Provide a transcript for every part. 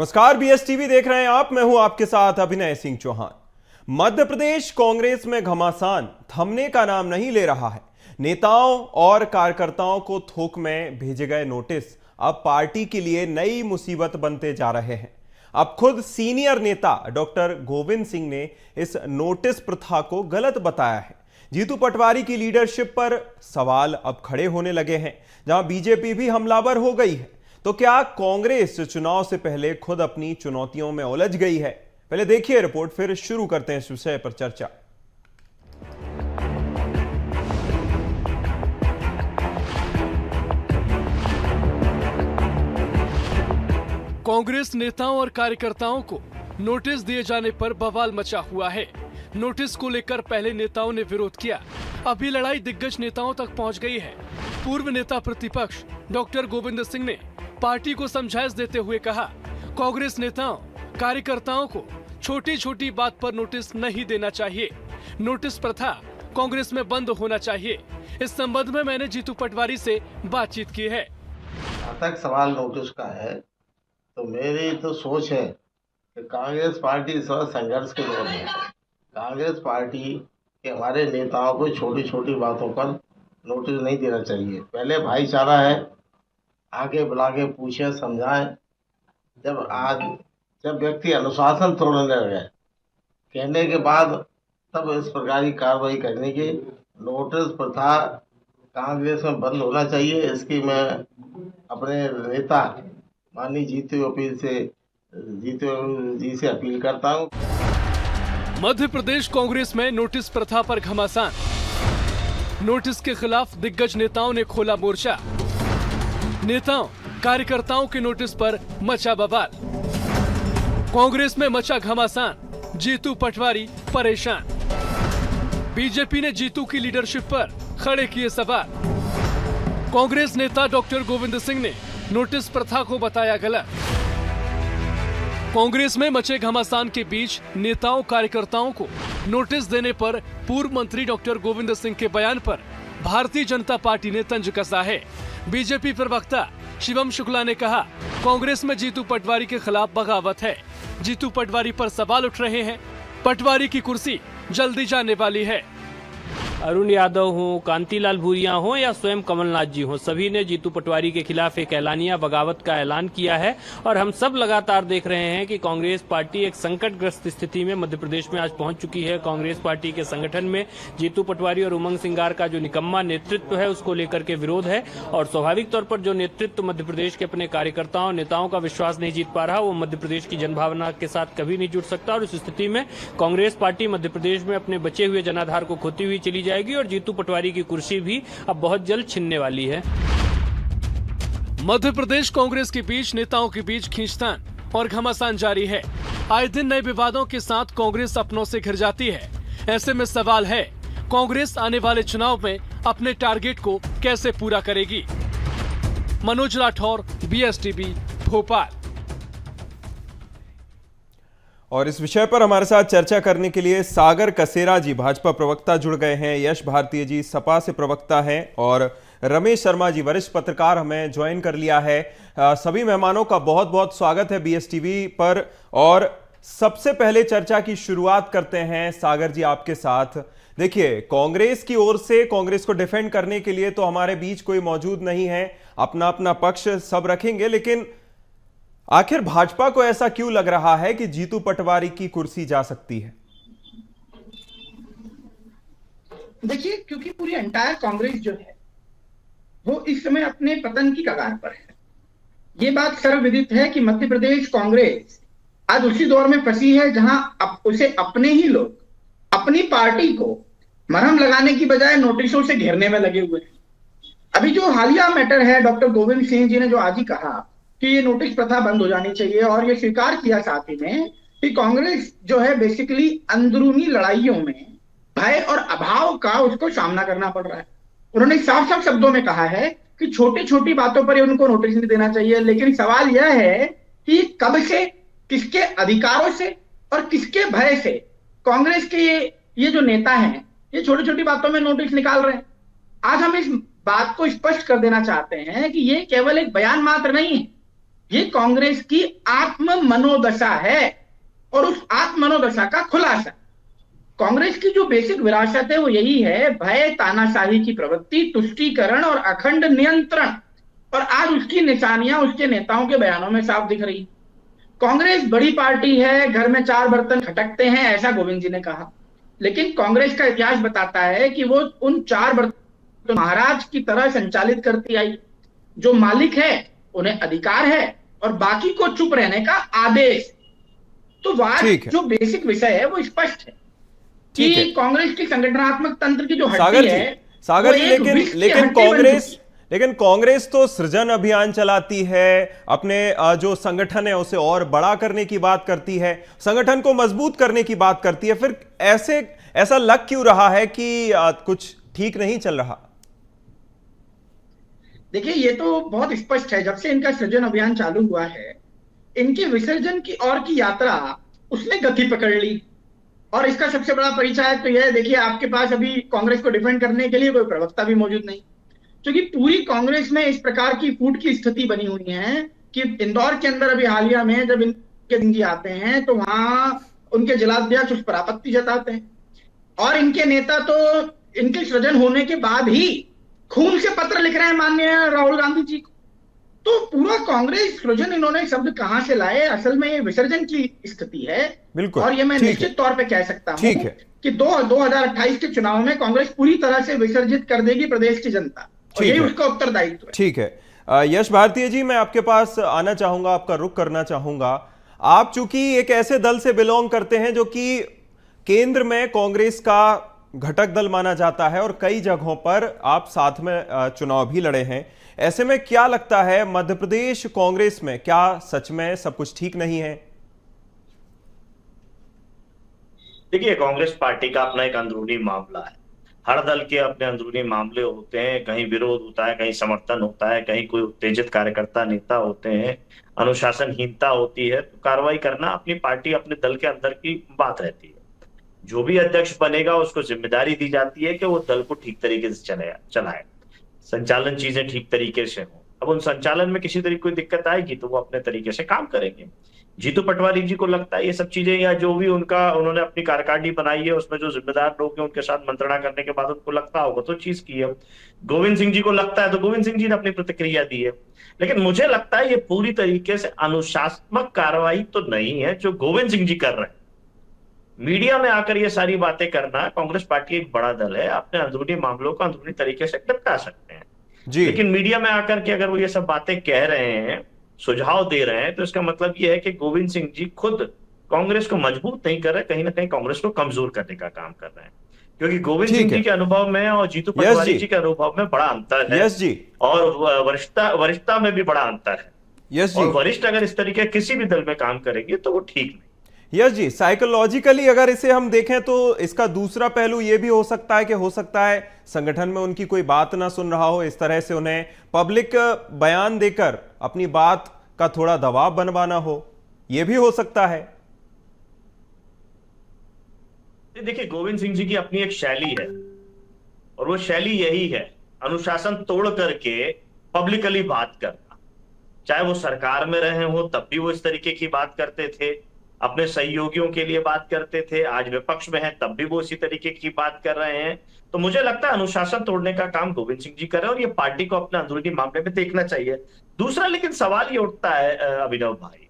नमस्कार, बीएसटीवी देख रहे हैं आप। मैं हूं आपके साथ अभिनय सिंह चौहान। मध्य प्रदेश कांग्रेस में घमासान थमने का नाम नहीं ले रहा है। नेताओं और कार्यकर्ताओं को थोक में भेजे गए नोटिस अब पार्टी के लिए नई मुसीबत बनते जा रहे हैं। अब खुद सीनियर नेता डॉक्टर गोविंद सिंह ने इस नोटिस प्रथा को गलत बताया है। जीतू पटवारी की लीडरशिप पर सवाल अब खड़े होने लगे हैं, जहां बीजेपी भी हमलावर हो गई है। तो क्या कांग्रेस चुनाव से पहले खुद अपनी चुनौतियों में उलझ गई है? पहले देखिए रिपोर्ट, फिर शुरू करते हैं इस विषय पर चर्चा। कांग्रेस नेताओं और कार्यकर्ताओं को नोटिस दिए जाने पर बवाल मचा हुआ है। नोटिस को लेकर पहले नेताओं ने विरोध किया, अभी लड़ाई दिग्गज नेताओं तक पहुंच गई है। पूर्व नेता प्रतिपक्ष डॉक्टर गोविंद सिंह ने पार्टी को समझाइश देते हुए कहा, कांग्रेस नेताओं कार्यकर्ताओं को छोटी छोटी बात पर नोटिस नहीं देना चाहिए। नोटिस प्रथा कांग्रेस में बंद होना चाहिए। इस संबंध में मैंने जीतू पटवारी से बातचीत की है। जहाँ तक सवाल नोटिस का है तो मेरी तो सोच है कि कांग्रेस पार्टी इस वक्त संघर्ष के दौर में है। कांग्रेस पार्टी के हमारे नेताओं को छोटी छोटी बातों पर नोटिस नहीं देना चाहिए। पहले भाईचारा है, आगे बुला के पूछे, समझाएं। जब व्यक्ति अनुशासन तोड़ने लगे कहने के बाद तब इस प्रकार की कार्रवाई करने की नोटिस प्रथा कांग्रेस में बंद होना चाहिए। इसकी मैं अपने नेता माननीय जीतू जी से अपील करता हूँ। मध्य प्रदेश कांग्रेस में नोटिस प्रथा पर घमासान। नोटिस के खिलाफ दिग्गज नेताओं ने खोला मोर्चा। नेताओं कार्यकर्ताओं के नोटिस पर मचा बवाल। कांग्रेस में मचा घमासान, जीतू पटवारी परेशान। बीजेपी ने जीतू की लीडरशिप पर खड़े किए सवाल। कांग्रेस नेता डॉक्टर गोविंद सिंह ने नोटिस प्रथा को बताया गलत। कांग्रेस में मचे घमासान के बीच नेताओं कार्यकर्ताओं को नोटिस देने पर पूर्व मंत्री डॉक्टर गोविंद सिंह के बयान पर भारतीय जनता पार्टी ने तंज कसा है। बीजेपी प्रवक्ता शिवम शुक्ला ने कहा, कांग्रेस में जीतू पटवारी के खिलाफ बगावत है। जीतू पटवारी पर सवाल उठ रहे हैं। पटवारी की कुर्सी जल्दी जाने वाली है। अरुण यादव हो, कांतिलाल भूरिया हो या स्वयं कमलनाथ जी हो, सभी ने जीतू पटवारी के खिलाफ एक ऐलानिया बगावत का ऐलान किया है। और हम सब लगातार देख रहे हैं कि कांग्रेस पार्टी एक संकटग्रस्त स्थिति में मध्य प्रदेश में आज पहुंच चुकी है। कांग्रेस पार्टी के संगठन में जीतू पटवारी और उमंग सिंगार का जो निकम्मा नेतृत्व है उसको लेकर के विरोध है। और स्वाभाविक तौर पर जो नेतृत्व मध्य प्रदेश के अपने कार्यकर्ताओं नेताओं का विश्वास नहीं जीत पा रहा, वो मध्य प्रदेश की जनभावना के साथ कभी नहीं जुड़ सकता। और इस स्थिति में कांग्रेस पार्टी मध्य प्रदेश में अपने बचे हुए जनाधार को खोती हुई चली जाएगी और जीतू पटवारी की कुर्सी भी अब बहुत जल्द छिनने वाली है। मध्य प्रदेश कांग्रेस के बीच नेताओं के बीच खींचतान और घमासान जारी है। आए दिन नए विवादों के साथ कांग्रेस अपनों से घिर जाती है। ऐसे में सवाल है, कांग्रेस आने वाले चुनाव में अपने टारगेट को कैसे पूरा करेगी? मनोज राठौर, बीएसटीवी, भोपाल। और इस विषय पर हमारे साथ चर्चा करने के लिए सागर कसेरा जी भाजपा प्रवक्ता जुड़ गए हैं। यश भारतीय जी सपा से प्रवक्ता हैं और रमेश शर्मा जी वरिष्ठ पत्रकार हमें ज्वाइन कर लिया है। सभी मेहमानों का बहुत बहुत स्वागत है बीएसटीवी पर। और सबसे पहले चर्चा की शुरुआत करते हैं सागर जी आपके साथ। देखिए, कांग्रेस की ओर से कांग्रेस को डिफेंड करने के लिए तो हमारे बीच कोई मौजूद नहीं है, अपना अपना पक्ष सब रखेंगे, लेकिन आखिर भाजपा को ऐसा क्यों लग रहा है कि जीतू पटवारी की कुर्सी जा सकती है? देखिए, क्योंकि पूरी एंटायर कांग्रेस जो है वो इस समय अपने पतन की कगार पर है। ये बात सर्वविदित है कि मध्य प्रदेश कांग्रेस आज उसी दौर में फंसी है जहां उसे अपने ही लोग अपनी पार्टी को मरहम लगाने की बजाय नोटिसों से घेरने में लगे हुए हैं। अभी जो हालिया मैटर है, डॉक्टर गोविंद सिंह जी ने जो आज ही कहा कि ये नोटिस प्रथा बंद हो जानी चाहिए और ये स्वीकार किया साथ ही में कि कांग्रेस जो है बेसिकली अंदरूनी लड़ाइयों में भय और अभाव का उसको सामना करना पड़ रहा है। उन्होंने साफ साफ शब्दों में कहा है कि छोटी छोटी बातों पर उनको नोटिस नहीं देना चाहिए। लेकिन सवाल यह है कि कब से, किसके अधिकारों से और किसके भय से कांग्रेस के ये जो नेता हैं ये छोटी छोटी बातों में नोटिस निकाल रहे हैं। आज हम इस बात को स्पष्ट कर देना चाहते हैं कि ये केवल एक बयान मात्र नहीं है, ये कांग्रेस की आत्म मनोदशा है और उस आत्म मनोदशा का खुलासा। कांग्रेस की जो बेसिक विरासत है वो यही है, भय, तानाशाही की प्रवृत्ति, तुष्टीकरण और अखंड नियंत्रण। और आज उसकी निशानियां उसके नेताओं के बयानों में साफ दिख रही। कांग्रेस बड़ी पार्टी है, घर में 4 बर्तन खटकते हैं, ऐसा गोविंद जी ने कहा। लेकिन कांग्रेस का इतिहास बताता है कि वो उन 4 बर्तन महाराज की तरह संचालित करती आई। जो मालिक है उन्हें अधिकार है और बाकी को चुप रहने का आदेश। तो आज जो बेसिक विषय है वो स्पष्ट है कि कांग्रेस की संगठनात्मक तंत्र की जो हड्डी है, सागर जी, लेकिन कांग्रेस तो सृजन अभियान चलाती है, अपने जो संगठन है उसे और बड़ा करने की बात करती है, संगठन को मजबूत करने की बात करती है। फिर ऐसा लग क्यों रहा है कि कुछ ठीक नहीं चल रहा? देखिए, ये तो बहुत स्पष्ट है, जब से इनका सृजन अभियान चालू हुआ है, इनके विसर्जन की ओर की यात्रा उसने गति पकड़ ली। और इसका सबसे बड़ा परिचय तो यह है, देखिए आपके पास अभी कांग्रेस को डिफेंड करने के लिए कोई प्रवक्ता भी मौजूद नहीं, क्योंकि पूरी कांग्रेस में इस प्रकार की फूट की स्थिति बनी हुई है कि इंदौर के अंदर अभी हालिया में जब इनके सिंह जी आते हैं तो वहां उनके जिलाध्यक्ष उस पर आपत्ति जताते हैं और इनके नेता तो इनके सृजन होने के बाद ही खून से पत्र लिख रहे हैं माननीय राहुल गांधी जी को। तो पूरा कांग्रेस सृजन इन्होंने शब्द कहां से लाए, असल में ये विसर्जन की स्थिति है। बिल्कुल, और ये मैं निश्चित तौर पे कह सकता हूं कि 2028 के चुनाव में कांग्रेस पूरी तरह से विसर्जित कर देगी प्रदेश की जनता, और यही उसका उत्तरदायित्व है। ठीक है, यश भारतीय जी, मैं आपके पास आना चाहूंगा, आपका रुख करना चाहूंगा। आप चूंकि एक ऐसे दल से बिलोंग करते हैं जो कि केंद्र में कांग्रेस का घटक दल माना जाता है और कई जगहों पर आप साथ में चुनाव भी लड़े हैं, ऐसे में क्या लगता है मध्य प्रदेश कांग्रेस में क्या सच में सब कुछ ठीक नहीं है? देखिए, कांग्रेस पार्टी का अपना एक अंदरूनी मामला है। हर दल के अपने अंदरूनी मामले होते हैं, कहीं विरोध होता है, कहीं समर्थन होता है, कहीं कोई उत्तेजित कार्यकर्ता नेता होते हैं, अनुशासनहीनता होती है। तो कार्रवाई करना अपनी पार्टी, अपने दल के अंदर की बात रहती है। जो भी अध्यक्ष बनेगा उसको जिम्मेदारी दी जाती है कि वो दल को ठीक तरीके से चलाए, संचालन चीजें ठीक तरीके से हो। अब उन संचालन में किसी तरीके कोई दिक्कत आएगी तो वो अपने तरीके से काम करेंगे। जीतू पटवारी जी को लगता है ये सब चीजें, या जो भी उन्होंने अपनी कार्यकारिणी बनाई है उसमें जो जिम्मेदार लोग हैं उनके साथ मंत्रणा करने के बाद उनको लगता होगा तो चीज की है। गोविंद सिंह जी को लगता है तो गोविंद सिंह जी ने अपनी प्रतिक्रिया दी है। लेकिन मुझे लगता है ये पूरी तरीके से अनुशासनात्मक कार्रवाई तो नहीं है जो गोविंद सिंह जी कर रहे हैं। मीडिया में आकर ये सारी बातें करना, कांग्रेस पार्टी एक बड़ा दल है, अपने अंदरूनी मामलों को अंदरूनी तरीके से निपटा सकते हैं जी। लेकिन मीडिया में आकर के अगर वो ये सब बातें कह रहे हैं, सुझाव दे रहे हैं, तो इसका मतलब ये है कि गोविंद सिंह जी खुद कांग्रेस को मजबूत नहीं कर रहे, कहीं ना कहीं कांग्रेस को कमजोर करने का काम कर रहे हैं। क्योंकि गोविंद सिंह जी के अनुभव में और जीतू पटवारी जी के अनुभव में बड़ा अंतर है। यस जी। और वरिष्ठता में भी बड़ा अंतर है। यस जी। और वरिष्ठ अगर इस तरीके किसी भी दल में काम करेंगे तो वो ठीक नहीं। यस जी, साइकोलॉजिकली अगर इसे हम देखें तो इसका दूसरा पहलू यह भी हो सकता है कि हो सकता है संगठन में उनकी कोई बात ना सुन रहा हो, इस तरह से उन्हें पब्लिक बयान देकर अपनी बात का थोड़ा दबाव बनवाना हो, यह भी हो सकता है। देखिए, गोविंद सिंह जी की अपनी एक शैली है और वो शैली यही है, अनुशासन तोड़ करके पब्लिकली बात करना। चाहे वो सरकार में रहे हो तब भी वो इस तरीके की बात करते थे, अपने सहयोगियों के लिए बात करते थे, आज विपक्ष में है तब भी वो इसी तरीके की बात कर रहे हैं। तो मुझे लगता है अनुशासन तोड़ने का काम गोविंद सिंह जी कर रहे हैं और ये पार्टी को अपने अंदरूनी मामले में देखना चाहिए। दूसरा लेकिन सवाल ये उठता है अभिनव भाई,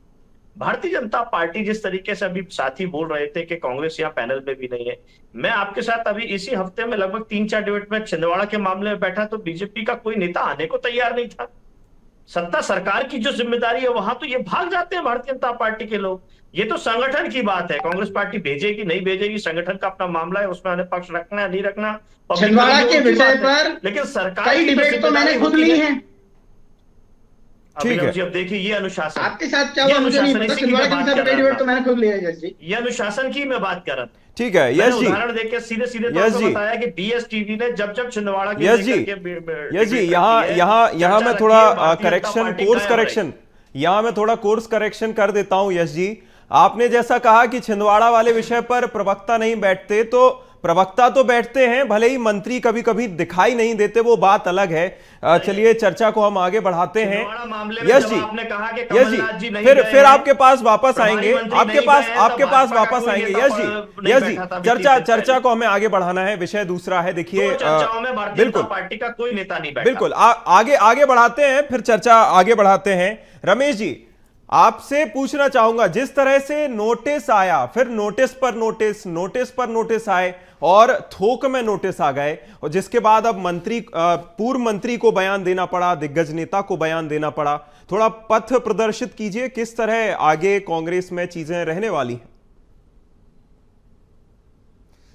भारतीय जनता पार्टी जिस तरीके से अभी साथी बोल रहे थे कि कांग्रेस यहाँ पैनल में भी नहीं है, मैं आपके साथ अभी इसी हफ्ते में लगभग 3-4 डिबेट में छिंदवाड़ा के मामले में बैठा तो बीजेपी का कोई नेता आने को तैयार नहीं था। सत्ता सरकार की जो जिम्मेदारी है वहां तो ये भाग जाते हैं भारतीय जनता पार्टी के लोग। ये तो संगठन की बात है, कांग्रेस पार्टी भेजेगी नहीं भेजेगी संगठन का अपना मामला है, उसमें अन्य पक्ष रखना है नहीं रखना छिंदवाड़ा के विषय पर लेकिन सरकार कई डिबेट तो मैंने खुद ली है। ठीक है, अब देखिए ये अनुशासन आपके साथ क्या हुआ मुझे नहीं पता, छिंदवाड़ा के विषय पर कई डिबेट तो मैंने खुद लिया है जी। ये अनुशासन की मैं बात कर रहा था। ठीक है, यस जी। उदाहरण देके सीधे तौर पर बताया कि डीएसटीवी ने जब छिंदवाड़ा के यस जी यहाँ मैं थोड़ा कोर्स करेक्शन कर देता हूं। यस जी, आपने जैसा कहा कि छिंदवाड़ा वाले विषय पर प्रवक्ता नहीं बैठते, तो प्रवक्ता तो बैठते हैं, भले ही मंत्री कभी कभी दिखाई नहीं देते, वो बात अलग है। चलिए चर्चा को हम आगे बढ़ाते हैं। यश जी, यश जी, फिर आपके पास वापस आएंगे, आपके पास वापस आएंगे। यश जी, चर्चा को हमें आगे बढ़ाना है, विषय दूसरा है। देखिए बिल्कुल पार्टी का कोई नेता नहीं बैठा। बिल्कुल आगे बढ़ाते हैं, फिर चर्चा आगे बढ़ाते हैं। रमेश जी, आपसे पूछना चाहूंगा, जिस तरह से नोटिस आया, फिर नोटिस पर नोटिस आए और थोक में नोटिस आ गए, और जिसके बाद अब पूर्व मंत्री को बयान देना पड़ा, दिग्गज नेता को बयान देना पड़ा। थोड़ा पथ प्रदर्शित कीजिए, किस तरह आगे कांग्रेस में चीजें रहने वाली हैं।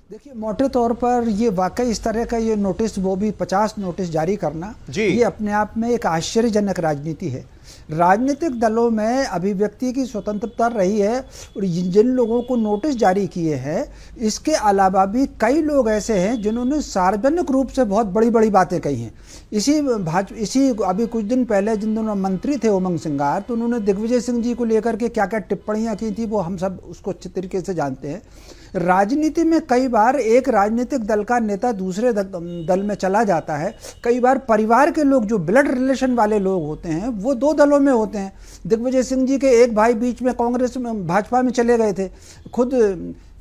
देखिए, मोटे तौर पर ये वाकई इस तरह का ये नोटिस, वो भी 50 नोटिस जारी करना, ये अपने आप में एक आश्चर्यजनक राजनीति है। राजनीतिक दलों में अभिव्यक्ति की स्वतंत्रता रही है, और जिन लोगों को नोटिस जारी किए हैं, इसके अलावा भी कई लोग ऐसे हैं जिन्होंने सार्वजनिक रूप से बहुत बड़ी बड़ी बातें कही हैं। इसी अभी कुछ दिन पहले जिन दोनों मंत्री थे उमंग सिंगार, तो उन्होंने दिग्विजय सिंह जी को लेकर के क्या क्या टिप्पणियां की थी, वो हम सब उसको अच्छे तरीके से जानते हैं। राजनीति में कई बार एक राजनीतिक दल का नेता दूसरे दल में चला जाता है। कई बार परिवार के लोग, जो ब्लड रिलेशन वाले लोग होते हैं, वो दो दलों में होते हैं। दिग्विजय सिंह जी के एक भाई बीच में कांग्रेस में, भाजपा में चले गए थे। खुद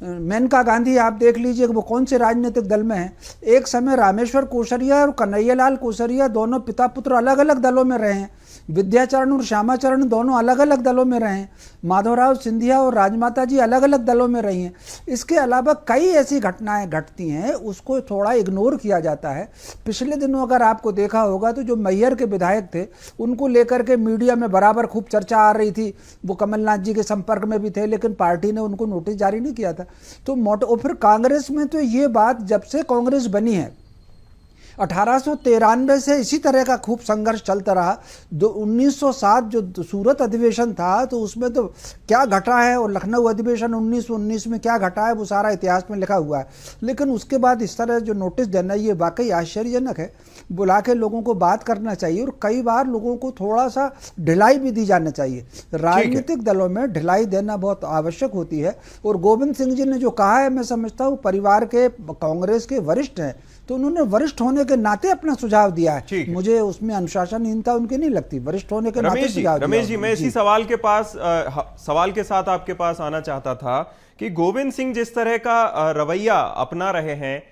मेनका गांधी आप देख लीजिए वो कौन से राजनीतिक दल में है। एक समय रामेश्वर कोसरिया और कन्हैयालाल कोसरिया दोनों पिता पुत्र अलग अलग दलों में रहे हैं। विद्याचरण और श्यामाचरण दोनों अलग अलग दलों में रहे हैं। माधवराव सिंधिया और राजमाता जी अलग अलग दलों में रही हैं। इसके अलावा कई ऐसी घटनाएं घटती हैं, उसको थोड़ा इग्नोर किया जाता है। पिछले दिनों अगर आपको देखा होगा तो जो मैहर के विधायक थे, उनको लेकर के मीडिया में बराबर खूब चर्चा आ रही थी। वो कमलनाथ जी के संपर्क में भी थे, लेकिन पार्टी ने उनको नोटिस जारी नहीं किया था। तो फिर कांग्रेस में तो ये बात, जब से कांग्रेस बनी है 1893 से इसी तरह का खूब संघर्ष चलता रहा। 1907 जो सूरत अधिवेशन था, तो उसमें तो क्या घटा है, और लखनऊ अधिवेशन 1919 में क्या घटा है, वो सारा इतिहास में लिखा हुआ है। लेकिन उसके बाद इस तरह जो नोटिस देना, ये वाकई आश्चर्यजनक है। बुला के लोगों को बात करना चाहिए, और कई बार लोगों को थोड़ा सा ढिलाई भी दी जाना चाहिए। राजनीतिक दलों में ढिलाई देना बहुत आवश्यक होती है। और गोविंद सिंह जी ने जो कहा है, मैं समझता हूँ परिवार के, कांग्रेस के वरिष्ठ हैं, तो उन्होंने वरिष्ठ होने के नाते अपना सुझाव दिया है। मुझे उसमें अनुशासनहीनता उनकी नहीं लगती, वरिष्ठ होने के नाते सुझाव दिया। रमेश जी, मैं इसी सवाल के साथ आपके पास आना चाहता था कि गोविंद सिंह जिस तरह का रवैया अपना रहे हैं,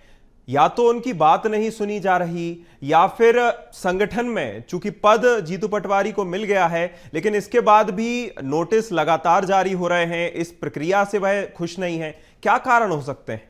या तो उनकी बात नहीं सुनी जा रही, या फिर संगठन में चूंकि पद जीतू पटवारी को मिल गया है, लेकिन इसके बाद भी नोटिस लगातार जारी हो रहे हैं, इस प्रक्रिया से वह खुश नहीं है। क्या कारण हो सकते हैं?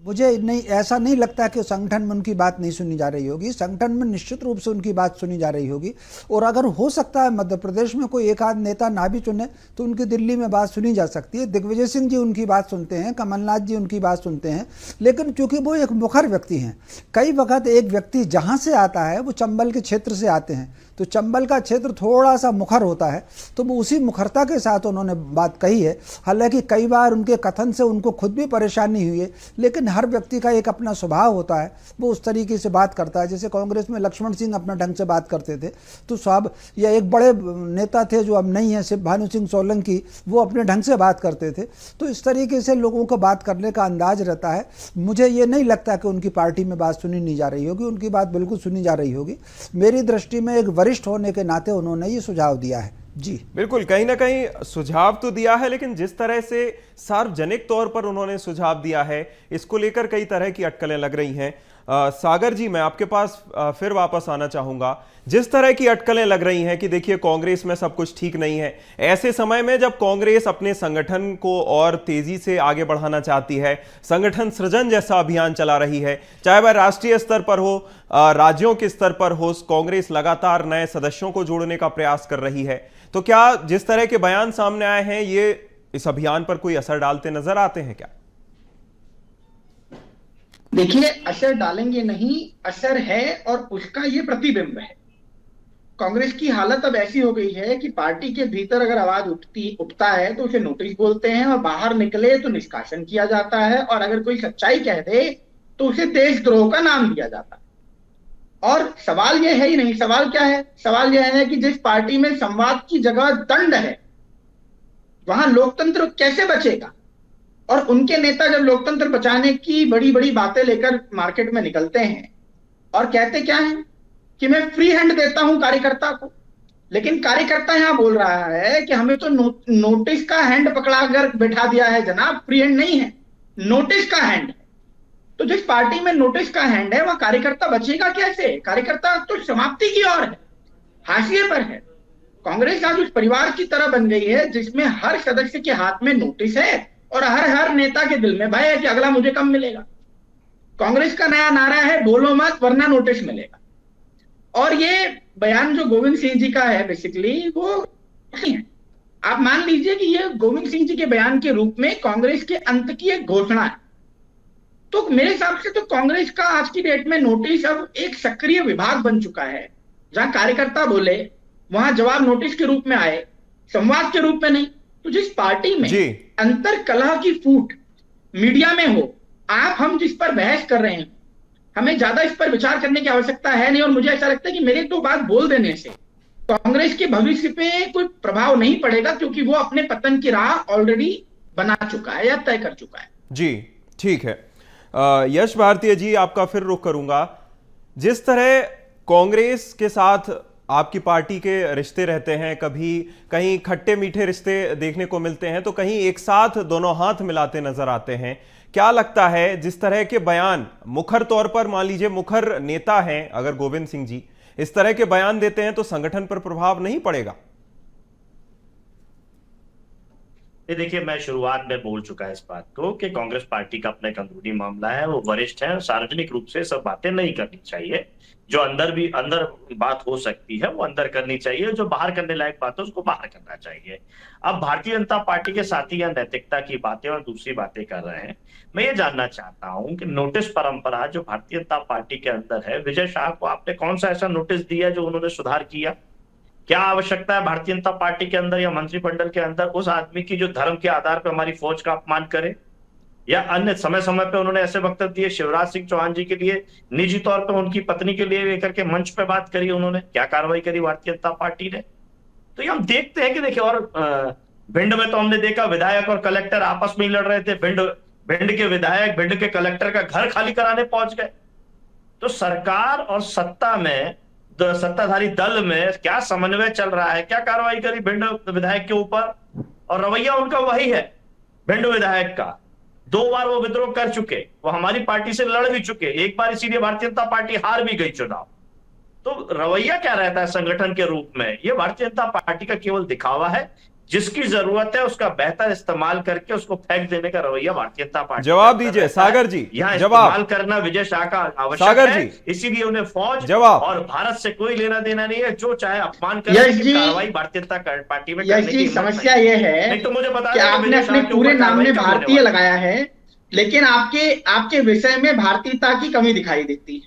मुझे ऐसा नहीं लगता कि संगठन में उनकी बात नहीं सुनी जा रही होगी। संगठन में निश्चित रूप से उनकी बात सुनी जा रही होगी। और अगर हो सकता है मध्य प्रदेश में कोई एक आध नेता ना भी चुने, तो उनकी दिल्ली में बात सुनी जा सकती है। दिग्विजय सिंह जी उनकी बात सुनते हैं, कमलनाथ जी उनकी बात सुनते हैं, लेकिन चूंकि वो एक मुखर व्यक्ति हैं, कई वक्त एक व्यक्ति जहाँ से आता है, वो चंबल के क्षेत्र से आते हैं, तो चंबल का क्षेत्र थोड़ा सा मुखर होता है, तो वो उसी मुखरता के साथ उन्होंने बात कही है। हालांकि कई बार उनके कथन से उनको खुद भी परेशानी हुई है, लेकिन हर व्यक्ति का एक अपना स्वभाव होता है, वो उस तरीके से बात करता है। जैसे कांग्रेस में लक्ष्मण सिंह अपना ढंग से बात करते थे, तो साहब, या एक बड़े नेता थे जो अब नहीं है, सिर्फ भानु सिंह सोलंकी, वो अपने ढंग से बात करते थे। तो इस तरीके से लोगों को बात करने का अंदाज रहता है। मुझे ये नहीं लगता कि उनकी पार्टी में बात सुनी नहीं जा रही होगी, उनकी बात बिल्कुल सुनी जा रही होगी। मेरी दृष्टि में एक वरिष्ठ होने के नाते उन्होंने ये सुझाव दिया है। जी बिल्कुल, कहीं ना कहीं सुझाव तो दिया है, लेकिन जिस तरह से सार्वजनिक तौर पर उन्होंने सुझाव दिया है, इसको लेकर कई तरह की अटकलें लग रही हैं। सागर जी, मैं आपके पास फिर वापस आना चाहूंगा। जिस तरह की अटकलें लग रही हैं कि देखिए कांग्रेस में सब कुछ ठीक नहीं है, ऐसे समय में जब कांग्रेस अपने संगठन को और तेजी से आगे बढ़ाना चाहती है, संगठन सृजन जैसा अभियान चला रही है, चाहे वह राष्ट्रीय स्तर पर हो, राज्यों के स्तर पर हो, कांग्रेस लगातार नए सदस्यों को जोड़ने का प्रयास कर रही है, तो क्या जिस तरह के बयान सामने आए हैं, ये इस अभियान पर कोई असर डालते नजर आते हैं क्या? देखिए, असर डालेंगे नहीं, असर है, और उसका ये प्रतिबिंब है। कांग्रेस की हालत अब ऐसी हो गई है कि पार्टी के भीतर अगर आवाज उठता है तो उसे नोटिस बोलते हैं, और बाहर निकले तो निष्कासन किया जाता है, और अगर कोई सच्चाई कह दे तो उसे देशद्रोह का नाम दिया जाता है। और सवाल यह है ही नहीं, सवाल क्या है? सवाल यह है कि जिस पार्टी में संवाद की जगह दंड है, वहां लोकतंत्र कैसे बचेगा? और उनके नेता जब लोकतंत्र बचाने की बड़ी बड़ी बातें लेकर मार्केट में निकलते हैं और कहते क्या है कि मैं फ्री हैंड देता हूं कार्यकर्ता को, लेकिन कार्यकर्ता यहां बोल रहा है कि हमें तो नोटिस का हैंड पकड़ाकर बैठा दिया है जनाब, फ्री हैंड नहीं है, नोटिस का हैंड है। तो जिस पार्टी में नोटिस का हैंड है वहां कार्यकर्ता बचेगा कैसे? कार्यकर्ता तो समाप्ति की ओर है, हाशिए पर है। कांग्रेस आज उस परिवार की तरह बन गई है जिसमें हर सदस्य के हाथ में नोटिस है और हर नेता के दिल में भय है कि अगला मुझे कब मिलेगा। कांग्रेस का नया नारा है बोलो मत वरना नोटिस मिलेगा। और ये बयान जो गोविंद सिंह जी का है बेसिकली वो नहीं है। आप मान लीजिए कि ये गोविंद सिंह जी के बयान के रूप में कांग्रेस के अंत की एक घोषणा है। तो मेरे हिसाब से तो कांग्रेस का आज की डेट में नोटिस अब एक सक्रिय विभाग बन चुका है, जहां कार्यकर्ता बोले वहां जवाब नोटिस के रूप में आए, संवाद के रूप में नहीं। तो जिस पार्टी में अंतर कलह की फूट मीडिया में हो, आप हम जिस पर बहस कर रहे हैं, हमें ज्यादा इस पर विचार करने की आवश्यकता है नहीं। और मुझे ऐसा लगता है कि मेरे दो बात बोल देने से कांग्रेस के भविष्य पे कोई प्रभाव नहीं पड़ेगा, क्योंकि वो अपने पतन की राह ऑलरेडी बना चुका है या तय कर चुका है। जी ठीक है। यश भारतीय जी, आपका फिर रुख करूंगा। जिस तरह कांग्रेस के साथ आपकी पार्टी के रिश्ते रहते हैं, कभी कहीं खट्टे मीठे रिश्ते देखने को मिलते हैं तो कहीं एक साथ दोनों हाथ मिलाते नजर आते हैं। क्या लगता है जिस तरह के बयान मुखर तौर पर, मान लीजिए मुखर नेता हैं अगर गोविंद सिंह जी इस तरह के बयान देते हैं तो संगठन पर प्रभाव नहीं पड़ेगा? देखिए, मैं शुरुआत में बोल चुका है इस बात को कि कांग्रेस पार्टी का अपना एक अंदरूनी मामला है, वो वरिष्ठ है, सार्वजनिक रूप से सब बातें नहीं करनी चाहिए। जो अंदर बात हो सकती है वो अंदर करनी चाहिए, जो बाहर करने लायक बात है उसको बाहर करना चाहिए। अब भारतीय जनता पार्टी के साथी यहाँ नैतिकता की बातें और दूसरी बातें कर रहे हैं। मैं ये जानना चाहता हूं कि नोटिस परंपरा जो भारतीय जनता पार्टी के अंदर है, विजय शाह को आपने कौन सा ऐसा नोटिस दिया जो उन्होंने सुधार किया? क्या आवश्यकता है भारतीय जनता पार्टी के अंदर या मंत्रिमंडल के अंदर उस आदमी की जो धर्म के आधार पर हमारी फौज का अपमान करे? या अन्य समय समय पे उन्होंने ऐसे वक्तव्य दिए शिवराज सिंह चौहान जी के लिए, निजी तौर पे उनकी पत्नी के लिए लेकर के मंच पे बात करी उन्होंने, क्या कार्रवाई करी भारतीय जनता पार्टी ने? तो ये हम देखते हैं कि देखिए, और भिंड में तो हमने देखा विधायक और कलेक्टर आपस में ही लड़ रहे थे। भिंड के विधायक भिंड के कलेक्टर का घर खाली कराने पहुंच गए। तो सरकार और सत्ता में, सत्ताधारी दल में क्या समन्वय चल रहा है? क्या कार्रवाई करी भिंड विधायक के ऊपर? और रवैया उनका वही है भिंड विधायक का। 2 बार वो विद्रोह कर चुके, वो हमारी पार्टी से लड़ भी चुके, एक बार इसीलिए भारतीय जनता पार्टी हार भी गई चुनाव। तो रवैया क्या रहता है संगठन के रूप में? ये भारतीय जनता पार्टी का केवल दिखावा है। जिसकी जरूरत है उसका बेहतर इस्तेमाल करके उसको फेंक देने का रवैया भारतीय जनता पार्टी। जवाब दीजिए सागर जी। यहाँ इस्तेमाल करना विजय शाह का आवश्यक है, इसीलिए उन्हें फौज और भारत से कोई लेना देना नहीं है। जो चाहे अपमान करने की कार्रवाई भारतीय जनता पार्टी में करने की समस्या ये है तो मुझे बता कि आपने अपने पूरे नाम में भारतीय लगाया है, लेकिन आपके विषय में भारतीयता की कमी दिखाई देती है।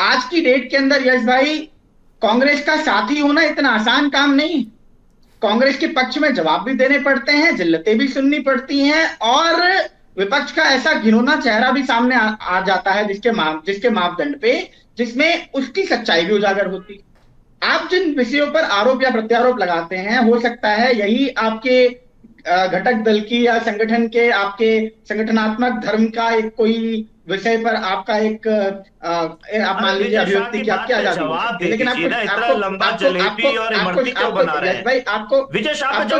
आज की डेट के अंदर यश भाई, कांग्रेस का साथी होना इतना आसान काम नहीं। कांग्रेस के पक्ष में जवाब भी देने पड़ते हैं, जिल्लतें भी सुननी पड़ती हैं, और विपक्ष का ऐसा घिनौना चेहरा भी सामने आ जाता है जिसके मापदंड पे, जिसमें उसकी सच्चाई भी उजागर होती। आप जिन विषयों पर आरोप या प्रत्यारोप लगाते हैं, हो सकता है यही आपके घटक दल की या संगठन के आपके संगठनात्मक धर्म का एक कोई विषय पर आपका एक आप मान लीजिए अभिव्यक्ति की आपकी आजादी, लेकिन आपको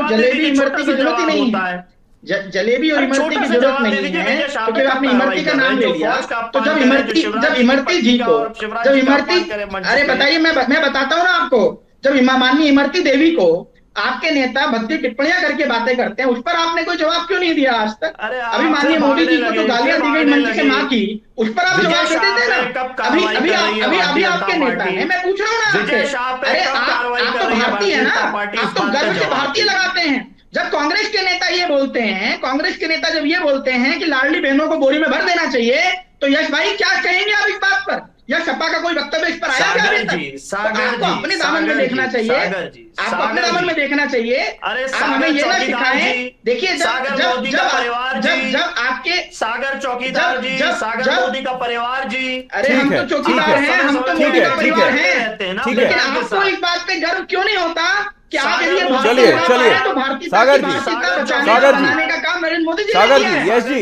जलेबी इमरती की जरूरत ही नहीं है। जलेबी और इमरती की जरूरत नहीं है, क्योंकि आपने इमरती का नाम ले लिया। तो जब इमरती जी को अरे बताइए, मैं बताता हूँ ना आपको, जब माननीय इमरती देवी को आपके नेता भद्दी टिप्पणियां करके बातें करते हैं, उस पर आपने कोई जवाब क्यों नहीं दिया आज तक? अभी माननीय मोदी जी को जो गालियां दी गई मंच से मां की, उस पर आप जवाब देते थे ना। अभी आपके नेता हैं, मैं पूछ रहा हूँ ना आपसे। अरे आप तो भारतीय है ना, आप तो गर्व से भारतीय लगाते हैं। जब कांग्रेस के नेता ये बोलते हैं, कांग्रेस के नेता जब ये बोलते हैं कि लाडली बहनों को बोरी में भर देना चाहिए, तो यश भाई क्या कहेंगे आप इस बात पर? या सपा का कोई वक्तव्य इस पर आया क्या? आपको अपने दामन में देखना चाहिए, आपको अपने दामन में देखना चाहिए। आप हमें ये ना सिखाएं। देखिए, जब आपके सागर चौकीदार जी, सागर मोदी का परिवार जी, अरे हम तो चौकीदार हैं, हम तो मोदी का परिवार हैं, लेकिन आपको इस बात पे गर्व क्यों नहीं होता कि आप यदि चलिए तो भारतीय सागर जी, बनाने का काम नरेंद्र मोदी जी सागर ने जी, किया है। यस जी,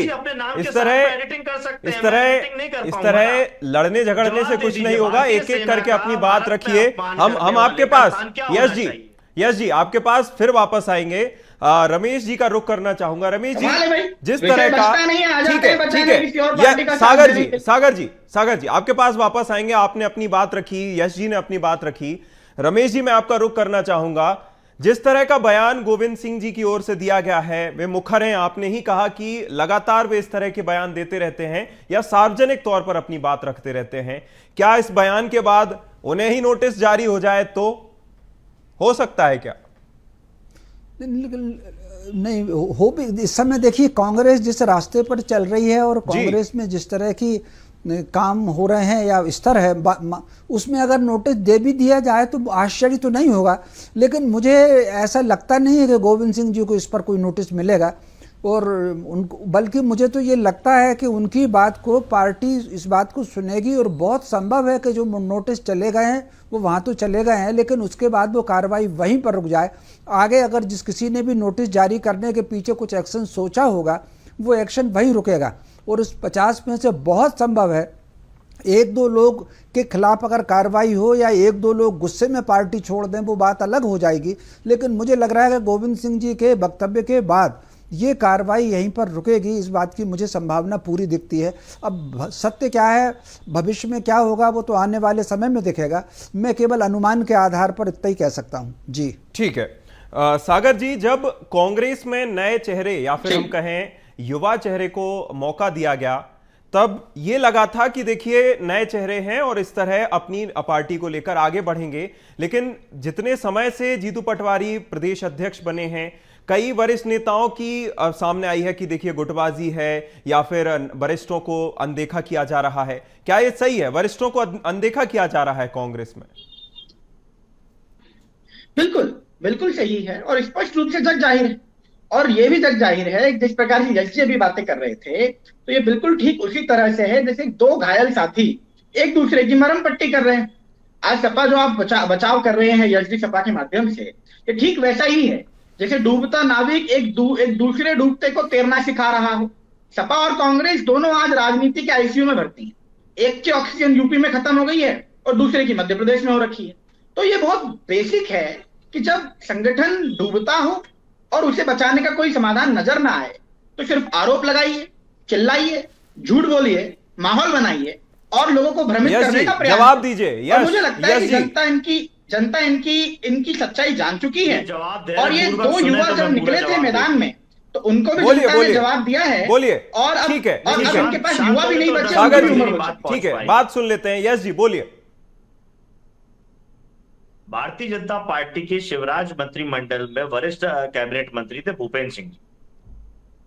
इस तरह लड़ने झगड़ने से कुछ नहीं होगा। एक एक करके अपनी बात रखिए। हम आपके पास, यस जी, आपके पास फिर वापस आएंगे। रमेश जी का रुख करना चाहूंगा। रमेश जी, जिस तरह का, ठीक है, सागर जी आपके पास वापस आएंगे। आपने अपनी बात रखी, यश जी ने अपनी बात रखी। रमेश जी, मैं आपका रुख करना चाहूंगा। जिस तरह का बयान गोविंद सिंह जी की ओर से दिया गया है, वे मुखर हैं। आपने ही कहा कि लगातार वे इस तरह के बयान देते रहते हैं या सार्वजनिक तौर पर अपनी बात रखते रहते हैं। क्या इस बयान के बाद उन्हें ही नोटिस जारी हो जाए तो हो सकता है क्या? नहीं हो भी। इस समय देखिए कांग्रेस जिस रास्ते पर चल रही है और कांग्रेस में जिस तरह की काम हो रहे हैं या स्तर है, उसमें अगर नोटिस दे भी दिया जाए तो आश्चर्य तो नहीं होगा। लेकिन मुझे ऐसा लगता नहीं है कि गोविंद सिंह जी को इस पर कोई नोटिस मिलेगा। और उनको, बल्कि मुझे तो ये लगता है कि उनकी बात को पार्टी इस बात को सुनेगी और बहुत संभव है कि जो नोटिस चले गए हैं वो वहाँ तो चले गए हैं, लेकिन उसके बाद वो कार्रवाई वहीं पर रुक जाए। आगे अगर जिस किसी ने भी नोटिस जारी करने के पीछे कुछ एक्शन सोचा होगा, वो एक्शन वहीं रुकेगा। और उस 50 में से बहुत संभव है एक दो लोग के खिलाफ अगर कार्रवाई हो या एक दो लोग गुस्से में पार्टी छोड़ दें, वो बात अलग हो जाएगी। लेकिन मुझे लग रहा है कि गोविंद सिंह जी के वक्तव्य के बाद ये कार्रवाई यहीं पर रुकेगी, इस बात की मुझे संभावना पूरी दिखती है। अब सत्य क्या है, भविष्य में क्या होगा, वो तो आने वाले समय में दिखेगा। मैं केवल अनुमान के आधार पर इतना ही कह सकता हूँ जी। ठीक है सागर जी, जब कांग्रेस में नए चेहरे या फिर हम कहें युवा चेहरे को मौका दिया गया, तब ये लगा था कि देखिए नए चेहरे हैं और इस तरह अपनी पार्टी को लेकर आगे बढ़ेंगे। लेकिन जितने समय से जीतू पटवारी प्रदेश अध्यक्ष बने हैं, कई वरिष्ठ नेताओं की सामने आई है कि देखिए गुटबाजी है या फिर वरिष्ठों को अनदेखा किया जा रहा है। क्या ये सही है, वरिष्ठों को अनदेखा किया जा रहा है कांग्रेस में? बिल्कुल बिल्कुल सही है और स्पष्ट रूप से जग जाहिर है। और ये भी जग जाहिर है, जिस प्रकार की यश जी अभी बातें कर रहे थे, तो ये बिल्कुल ठीक उसी तरह से है जैसे दो घायल साथी एक दूसरे की मरहम पट्टी कर रहे हैं। आज सपा जो आप बचाव कर रहे हैं यश जी सपा के माध्यम से, ये ठीक वैसा ही है जैसे डूबता नाविक एक दूसरे डूबते को तैरना सिखा रहा हो। सपा और कांग्रेस दोनों आज राजनीति के आईसीयू में भर्ती हैं। एक की ऑक्सीजन यूपी में खत्म हो गई है और दूसरे की मध्य प्रदेश में हो रखी है। तो ये बहुत बेसिक है कि जब संगठन डूबता हो और उसे बचाने का कोई समाधान नजर ना आए, तो सिर्फ आरोप लगाइए, चिल्लाइए, झूठ बोलिए, माहौल बनाइए और लोगों को भ्रमित करने का प्रयास। जवाब दीजिए। मुझे लगता है कि जनता इनकी सच्चाई जान चुकी है। और ये दो युवा जब निकले थे मैदान में, तो उनको भी जनता ने जवाब दिया है। बोलिए। और अब ठीक है, उनके पास युवा भी नहीं बचे, सागर उनकी जी, उम्र बची। ठीक है, बात सुन लेते हैं। यस जी बोलिए। भारतीय जनता पार्टी के शिवराज मंत्रिमंडल में वरिष्ठ कैबिनेट मंत्री थे भूपेंद्र सिंह जी।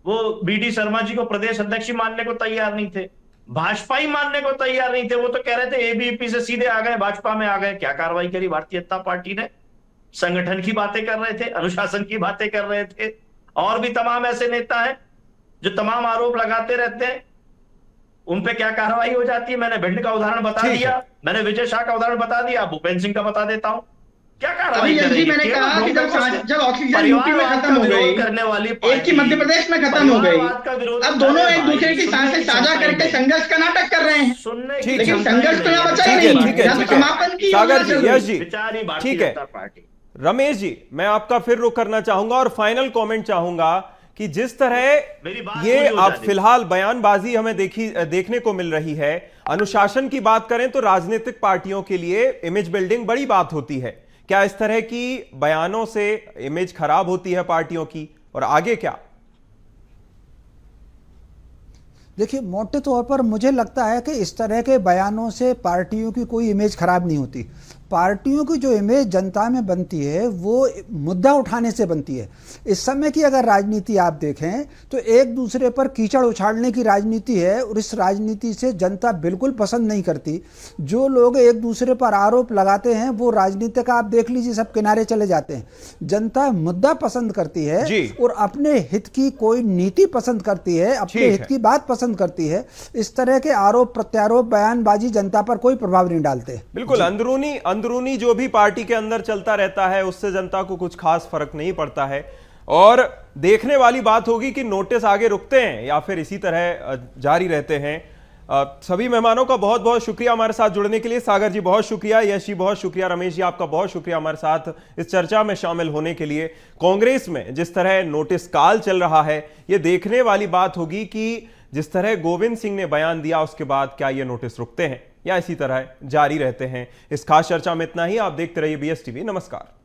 वो बीडी शर्मा जी को प्रदेश अध्यक्ष ही मानने को तैयार नहीं थे, भाजपा ही मानने को तैयार नहीं थे। वो तो कह रहे थे एबीवीपी से सीधे आ गए, भाजपा में आ गए। क्या कार्रवाई करी भारतीय जनता पार्टी ने? संगठन की बातें कर रहे थे, अनुशासन की बातें कर रहे थे। और भी तमाम ऐसे नेता हैं जो तमाम आरोप लगाते रहते हैं, उन पे क्या कार्रवाई हो जाती है? मैंने भिंड का उदाहरण बता दिया, मैंने विजय शाह का उदाहरण बता दिया, भूपेंद्र सिंह का बता देता हूं। क्या कार्रवाई मैंने कहा कि जब ऑक्सीजन यूपी में खत्म हो गई, करने वाली एक की मध्य प्रदेश में खत्म हो गई, अब दोनों एक दूसरे की सांसें साझा करके संघर्ष का नाटक कर रहे हैं। लेकिन संघर्ष तो यहाँ बचा ही नहीं, समापन की। सागर जी, यश जी, ठीक है। रमेश जी, मैं आपका फिर रुख करना चाहूंगा और फाइनल कमेंट चाहूंगा कि जिस तरह ये अब फिलहाल बयानबाजी हमें देखने को मिल रही है, अनुशासन की बात करें तो राजनीतिक पार्टियों के लिए इमेज बिल्डिंग बड़ी बात होती है। क्या इस तरह की बयानों से इमेज खराब होती है पार्टियों की, और आगे क्या? देखिए, मोटे तौर पर मुझे लगता है कि इस तरह के बयानों से पार्टियों की कोई इमेज खराब नहीं होती। पार्टियों की जो इमेज जनता में बनती है वो मुद्दा उठाने से बनती है। इस समय की अगर राजनीति आप देखें तो एक दूसरे पर कीचड़ उछालने की राजनीति है, और इस राजनीति से जनता बिल्कुल पसंद नहीं करती। जो लोग एक दूसरे पर आरोप लगाते हैं वो राजनीति का आप देख लीजिए, सब किनारे चले जाते हैं। जनता मुद्दा पसंद करती है और अपने हित की कोई नीति पसंद करती है, अपने हित की बात पसंद करती है। इस तरह के आरोप प्रत्यारोप बयानबाजी जनता पर कोई प्रभाव नहीं डालते। बिल्कुल, अंदरूनी अंदरूनी जो भी पार्टी के अंदर चलता रहता है उससे जनता को कुछ खास फर्क नहीं पड़ता है। और देखने वाली बात होगी कि नोटिस आगे रुकते हैं या फिर इसी तरह जारी रहते हैं। सभी मेहमानों का बहुत बहुत शुक्रिया हमारे साथ जुड़ने के लिए। सागर जी बहुत शुक्रिया, यश जी बहुत शुक्रिया, रमेश जी आपका बहुत शुक्रिया हमारे साथ इस चर्चा में शामिल होने के लिए। कांग्रेस में जिस तरह नोटिस काल चल रहा है, ये देखने वाली बात होगी कि जिस तरह गोविंद सिंह ने बयान दिया उसके बाद क्या ये नोटिस रुकते हैं या इसी तरह जारी रहते हैं। इस खास चर्चा में इतना ही। आप देखते रहिए BSTV। नमस्कार।